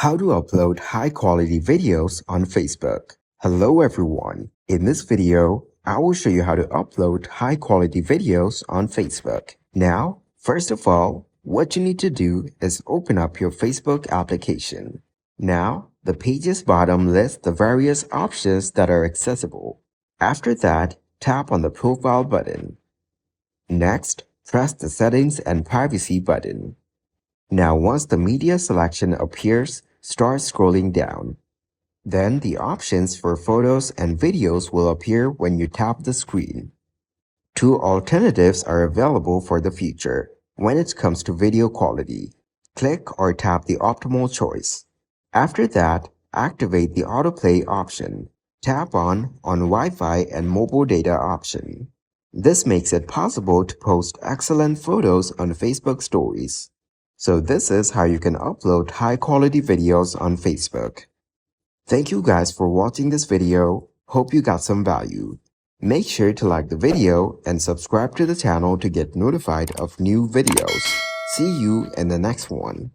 How to upload high-quality videos on Facebook. Hello everyone. In this video, I will show you how to upload high-quality videos on Facebook. Now, first of all, what you need to do is open up your Facebook application. Now, the page's bottom lists the various options that are accessible. After that, tap on the Profile button. Next, press the Settings and Privacy button. Now once the media selection appears, start scrolling down. Then the options for photos and videos will appear when you tap the screen. Two alternatives are available for the future when it comes to video quality. Click or tap the optimal choice. After that, activate the autoplay option. Tap on Wi-Fi and mobile data option. This makes it possible to post excellent photos on Facebook stories. So this is how you can upload high-quality videos on Facebook. Thank you guys for watching this video. Hope you got some value. Make sure to like the video and subscribe to the channel to get notified of new videos. See you in the next one.